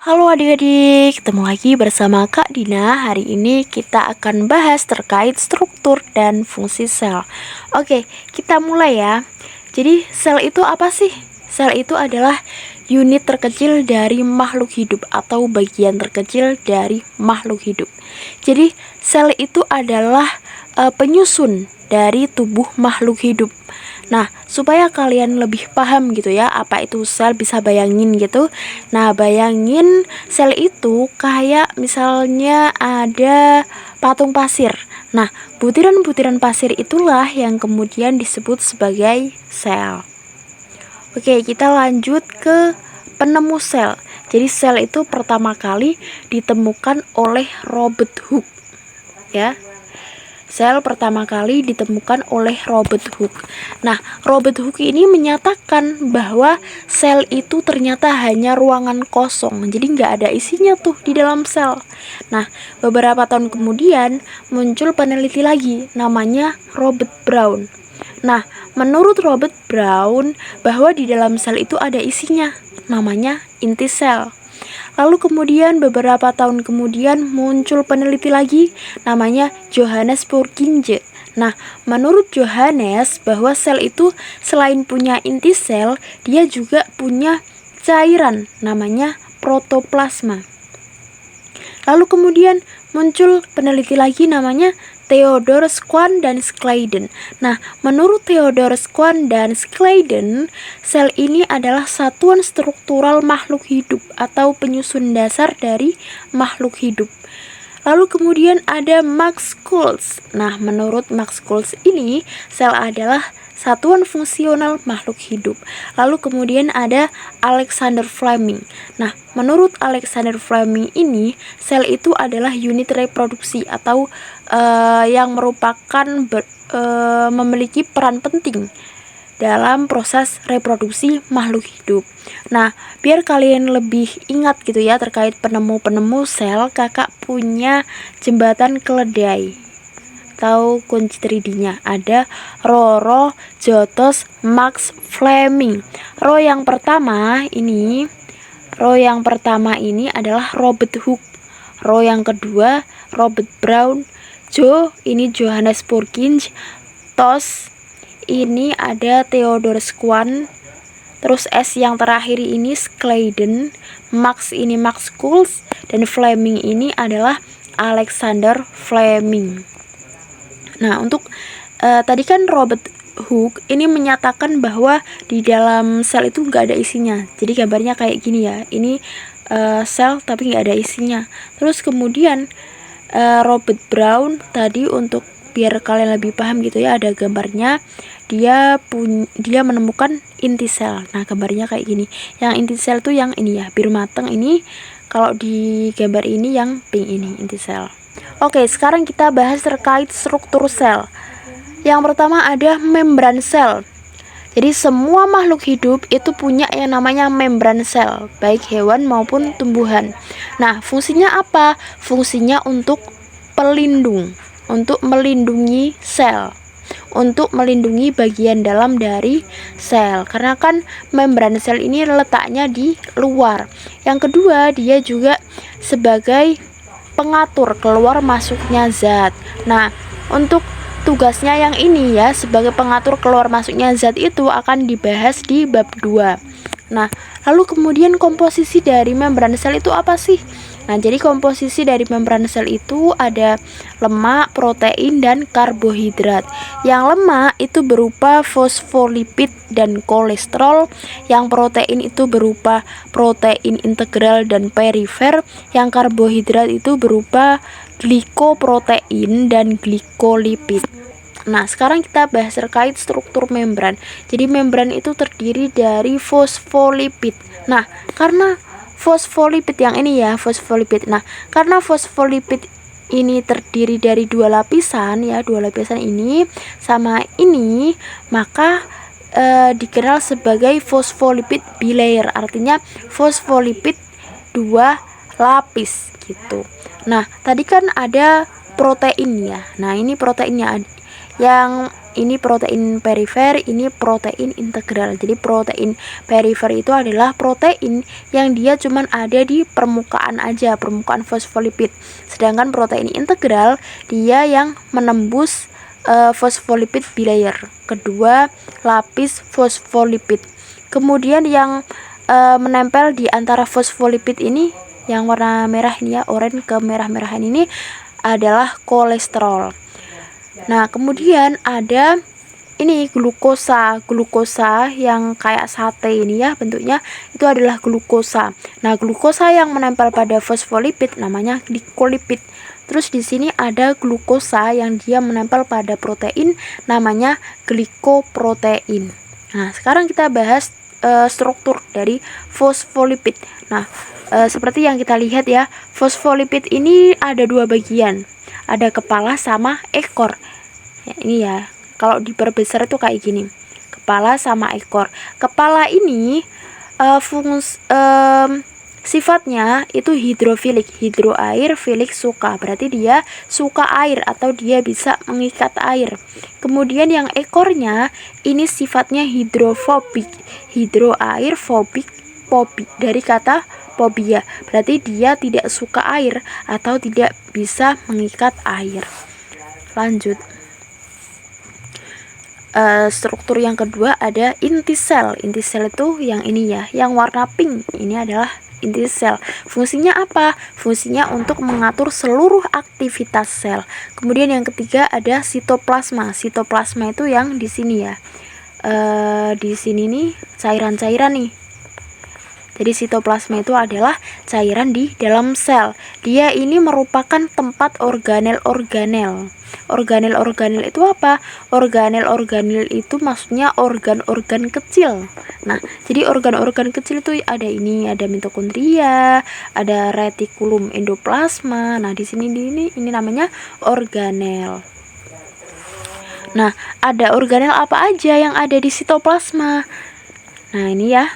Halo adik-adik, ketemu lagi bersama Kak Dina. Hari ini kita akan bahas terkait struktur dan fungsi sel. Oke, kita mulai ya. Jadi sel itu apa sih? Sel itu adalah unit terkecil dari makhluk hidup atau bagian terkecil dari makhluk hidup. Jadi sel itu adalah penyusun dari tubuh makhluk hidup. Nah, supaya kalian lebih paham gitu ya, apa itu sel, bisa bayangin gitu. Nah, bayangin sel itu kayak misalnya ada patung pasir. Nah, butiran-butiran pasir itulah yang kemudian disebut sebagai sel. Oke, kita lanjut ke penemu sel. Jadi sel itu pertama kali ditemukan oleh Robert Hooke ya. Sel pertama kali ditemukan oleh Robert Hooke. Nah, Robert Hooke ini menyatakan bahwa sel itu ternyata hanya ruangan kosong, jadi nggak ada isinya tuh di dalam sel. Nah, beberapa tahun kemudian muncul peneliti lagi, namanya Robert Brown. Nah, menurut Robert Brown, bahwa di dalam sel itu ada isinya, namanya inti sel. Lalu kemudian beberapa tahun kemudian muncul peneliti lagi, namanya Johannes Purkinje. Nah, menurut Johannes, bahwa sel itu selain punya inti sel, dia juga punya cairan, namanya protoplasma. Lalu kemudian muncul peneliti lagi, namanya Theodor Schwann dan Schleiden. Nah, menurut Theodor Schwann dan Schleiden, sel ini adalah satuan struktural makhluk hidup atau penyusun dasar dari makhluk hidup. Lalu kemudian ada Max Schultz. Nah, menurut Max Schultz ini, sel adalah satuan fungsional makhluk hidup. Lalu kemudian ada Alexander Fleming. Nah, menurut Alexander Fleming ini, sel itu adalah unit reproduksi atau yang merupakan memiliki peran penting dalam proses reproduksi makhluk hidup. Nah, biar kalian lebih ingat gitu ya terkait penemu-penemu sel, kakak punya jembatan keledai atau kunci 3D-nya. Ada Roro, Jotos, Max, Fleming. Row yang pertama ini adalah Robert Hooke. Row yang kedua Robert Brown. Ini Johannes Purkinje. Tos ini ada Theodor Schwann. Terus S yang terakhir ini Schleiden. Max ini Max Schultz. Dan Fleming ini adalah Alexander Fleming. Nah, untuk tadi kan Robert Hooke ini menyatakan bahwa di dalam sel itu nggak ada isinya. Jadi gambarnya kayak gini ya. Ini sel tapi nggak ada isinya. Terus kemudian Robert Brown tadi, untuk biar kalian lebih paham gitu ya, ada gambarnya. Dia menemukan inti sel. Nah, gambarnya kayak gini. Yang inti sel tuh yang ini ya, biru mateng ini. Kalau di gambar ini yang pink ini inti sel. Oke, sekarang kita bahas terkait struktur sel. Yang pertama ada membran sel. Jadi semua makhluk hidup itu punya yang namanya membran sel, baik hewan maupun tumbuhan. Nah, fungsinya apa? Fungsinya untuk pelindung, untuk melindungi sel, untuk melindungi bagian dalam dari sel. Karena kan membran sel ini letaknya di luar. Yang kedua, dia juga sebagai pengatur keluar masuknya zat. Nah, untuk tugasnya yang ini ya, sebagai pengatur keluar masuknya zat itu akan dibahas di bab 2. Nah, lalu kemudian komposisi dari membran sel itu apa sih? Nah, jadi komposisi dari membran sel itu ada lemak, protein, dan karbohidrat. Yang lemak itu berupa fosfolipid dan kolesterol. Yang protein itu berupa protein integral dan perifer. Yang karbohidrat itu berupa glikoprotein dan glikolipid. Nah, sekarang kita bahas terkait struktur membran. Jadi membran itu terdiri dari fosfolipid. Nah, karena fosfolipid yang ini ya, fosfolipid. Nah, karena fosfolipid ini terdiri dari dua lapisan ya, dua lapisan ini sama ini, maka dikenal sebagai fosfolipid bilayer. Artinya fosfolipid dua lapis gitu. Nah, tadi kan ada protein ya. Nah, ini proteinnya. Yang ini protein perifer, ini protein integral. Jadi protein perifer itu adalah protein yang dia cuman ada di permukaan aja, permukaan fosfolipid. Sedangkan protein integral dia yang menembus fosfolipid bilayer, kedua lapis fosfolipid. Kemudian yang menempel di antara fosfolipid ini yang warna merah ini ya, oranye ke merah-merahan ini adalah kolesterol. Nah, kemudian ada ini glukosa. Glukosa yang kayak sate ini ya bentuknya, itu adalah glukosa. Nah, glukosa yang menempel pada fosfolipid namanya glikolipid. Terus di sini ada glukosa yang dia menempel pada protein namanya glikoprotein. Nah, sekarang kita bahas struktur dari fosfolipid. Nah, seperti yang kita lihat ya, fosfolipid ini ada dua bagian. Ada kepala sama ekor. Ya, ini ya, kalau diperbesar itu kayak gini, kepala sama ekor. Kepala ini sifatnya itu hidrofilik, hidro air, filik suka, berarti dia suka air atau dia bisa mengikat air. Kemudian yang ekornya ini sifatnya hidrofobik, hidro air, fobik, fobi, dari kata fobia, berarti dia tidak suka air atau tidak bisa mengikat air. Lanjut, struktur yang kedua ada inti sel. Inti sel itu yang ini ya, yang warna pink ini adalah inti sel. Fungsinya apa? Fungsinya untuk mengatur seluruh aktivitas sel. Kemudian yang ketiga ada sitoplasma. Sitoplasma itu yang di sini ya, di sini nih cairan-cairan nih. Jadi sitoplasma itu adalah cairan di dalam sel. Dia ini merupakan tempat organel-organel. Organel-organel itu apa? Organel-organel itu maksudnya organ-organ kecil. Nah, jadi organ-organ kecil itu ada ini, ada mitokondria, ada retikulum endoplasma. Nah, di sini ini namanya organel. Nah, ada organel apa aja yang ada di sitoplasma? Nah, ini ya.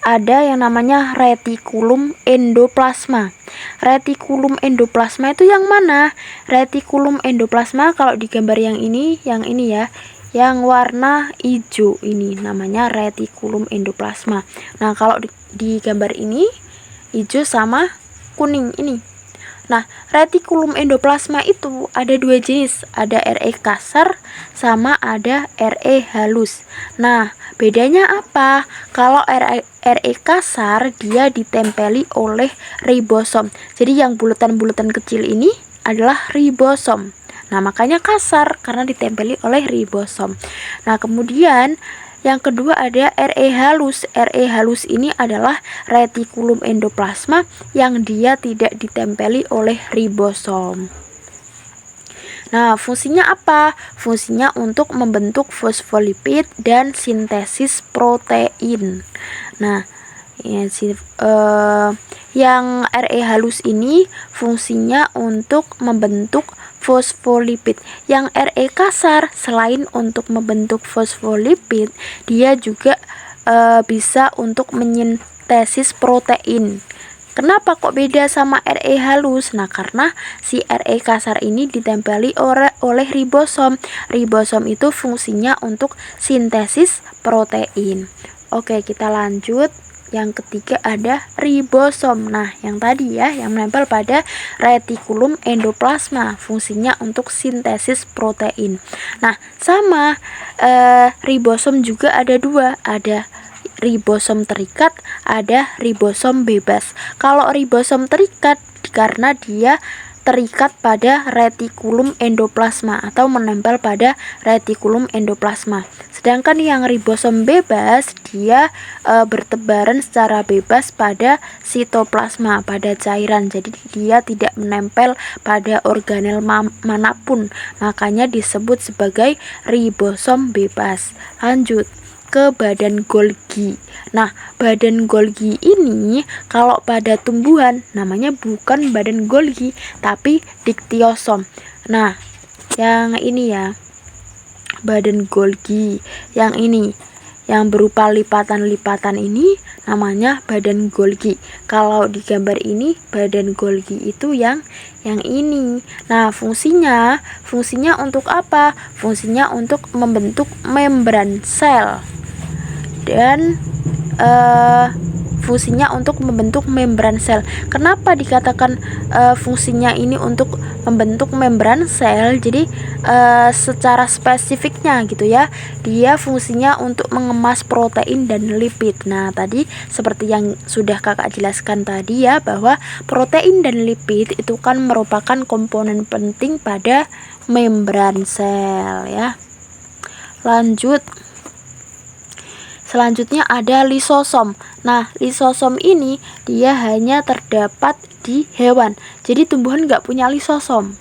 Ada yang namanya retikulum endoplasma. Retikulum endoplasma itu yang mana? Retikulum endoplasma kalau di gambar yang ini ya, yang warna hijau ini namanya retikulum endoplasma. Nah, kalau di gambar ini hijau sama kuning ini. Nah, retikulum endoplasma itu ada dua jenis, ada RE kasar sama ada RE halus. Nah, bedanya apa? Kalau RE kasar dia ditempeli oleh ribosom. Jadi yang bulatan-bulatan kecil ini adalah ribosom. Nah, makanya kasar karena ditempeli oleh ribosom. Nah, kemudian yang kedua ada RE halus. RE halus ini adalah retikulum endoplasma yang dia tidak ditempeli oleh ribosom. Nah, fungsinya apa? Fungsinya untuk membentuk fosfolipid dan sintesis protein. Nah, yang RE halus ini fungsinya untuk membentuk fosfolipid. Yang RE kasar selain untuk membentuk fosfolipid, dia juga bisa untuk menyintesis protein. Kenapa kok beda sama RE halus? Nah, karena si RE kasar ini ditempeli oleh ribosom. Ribosom itu fungsinya untuk sintesis protein. Oke, kita lanjut. Yang ketiga ada ribosom. Nah, yang tadi ya, yang menempel pada retikulum endoplasma, fungsinya untuk sintesis protein. Nah, sama ribosom juga ada dua, ada ribosom terikat, ada ribosom bebas. Kalau ribosom terikat karena dia terikat pada retikulum endoplasma atau menempel pada retikulum endoplasma. Sedangkan yang ribosom bebas dia bertebaran secara bebas pada sitoplasma, pada cairan. Jadi dia tidak menempel pada organel manapun. Makanya disebut sebagai ribosom bebas. Lanjut ke badan Golgi. Nah, badan Golgi ini kalau pada tumbuhan namanya bukan badan Golgi tapi diktiosom. Nah, yang ini ya, badan Golgi yang ini yang berupa lipatan-lipatan ini namanya badan Golgi. Kalau di gambar ini badan Golgi itu yang ini. Nah, fungsinya untuk apa? Fungsinya untuk membentuk membran sel. Dan fungsinya untuk membentuk membran sel. Kenapa dikatakan fungsinya ini untuk membentuk membran sel? Jadi secara spesifiknya gitu ya, dia fungsinya untuk mengemas protein dan lipid. Nah, tadi seperti yang sudah kakak jelaskan tadi ya, bahwa protein dan lipid itu kan merupakan komponen penting pada membran sel ya. Lanjut. Selanjutnya ada lisosom. Nah, lisosom ini dia hanya terdapat di hewan. Jadi tumbuhan nggak punya lisosom.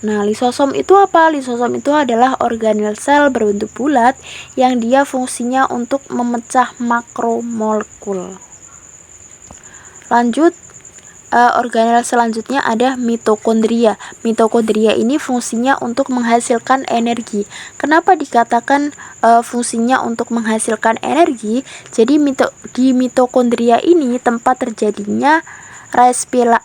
Nah, lisosom itu apa? Lisosom itu adalah organel sel berbentuk bulat yang dia fungsinya untuk memecah makromolekul. Lanjut. Organel selanjutnya ada mitokondria. Mitokondria ini fungsinya untuk menghasilkan energi. Kenapa dikatakan fungsinya untuk menghasilkan energi? Jadi di mitokondria ini tempat terjadinya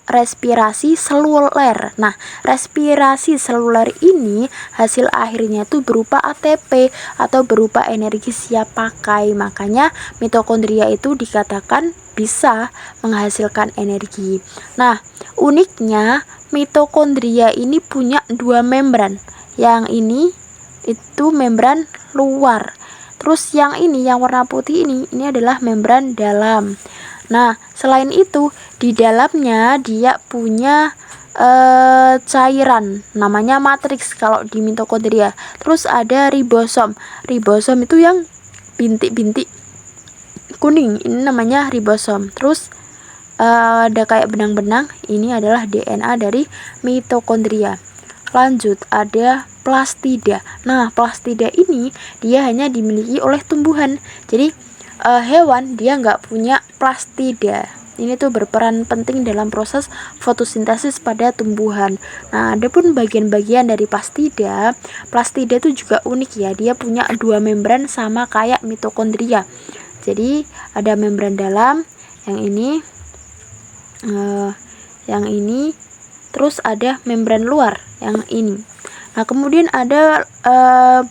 respirasi seluler. Nah, respirasi seluler ini hasil akhirnya tuh berupa ATP atau berupa energi siap pakai. Makanya mitokondria itu dikatakan bisa menghasilkan energi. Nah, uniknya mitokondria ini punya dua membran. Yang ini itu membran luar. Terus yang ini yang warna putih ini adalah membran dalam. Nah, selain itu di dalamnya dia punya cairan namanya matriks kalau di mitokondria. Terus ada ribosom. Ribosom itu yang bintik-bintik kuning, ini namanya ribosom. Terus ada kayak benang-benang, ini adalah DNA dari mitokondria. Lanjut, ada plastida. Nah, plastida ini dia hanya dimiliki oleh tumbuhan. Jadi hewan dia nggak punya plastida. Ini tuh berperan penting dalam proses fotosintesis pada tumbuhan. Nah, adapun bagian-bagian dari plastida itu juga unik ya. Dia punya dua membran sama kayak mitokondria. Jadi ada membran dalam, yang ini, terus ada membran luar, yang ini. Nah, kemudian ada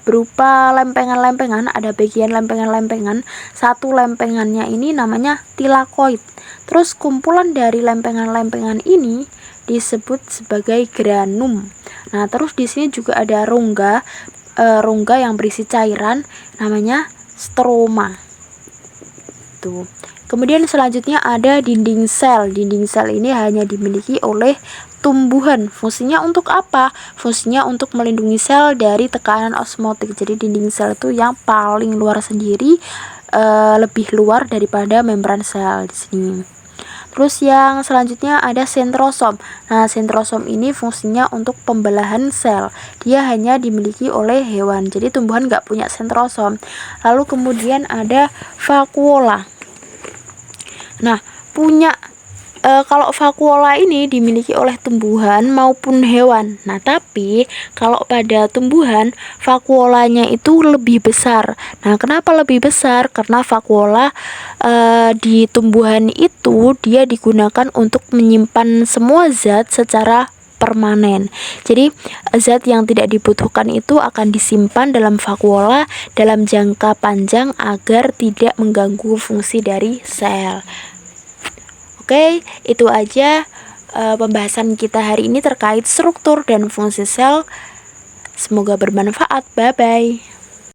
berupa lempengan-lempengan, ada bagian lempengan-lempengan. Satu lempengannya ini namanya tilakoid. Terus kumpulan dari lempengan-lempengan ini disebut sebagai granum. Nah, terus di sini juga ada rongga yang berisi cairan, namanya stroma. Tuh. Kemudian selanjutnya ada dinding sel. Dinding sel ini hanya dimiliki oleh tumbuhan. Fungsinya untuk apa? Fungsinya untuk melindungi sel dari tekanan osmotik. Jadi dinding sel itu yang paling luar sendiri, lebih luar daripada membran sel di sini. Terus yang selanjutnya ada sentrosom. Nah, sentrosom ini fungsinya untuk pembelahan sel. Dia hanya dimiliki oleh hewan. Jadi tumbuhan nggak punya sentrosom. Lalu kemudian ada vakuola. Nah, kalau vakuola ini dimiliki oleh tumbuhan maupun hewan. Nah, tapi kalau pada tumbuhan vakuolanya itu lebih besar. Nah, kenapa lebih besar? Karena vakuola di tumbuhan itu dia digunakan untuk menyimpan semua zat secara permanen. Jadi zat yang tidak dibutuhkan itu akan disimpan dalam vakuola dalam jangka panjang agar tidak mengganggu fungsi dari sel. Oke, itu aja pembahasan kita hari ini terkait struktur dan fungsi sel. Semoga bermanfaat. Bye-bye.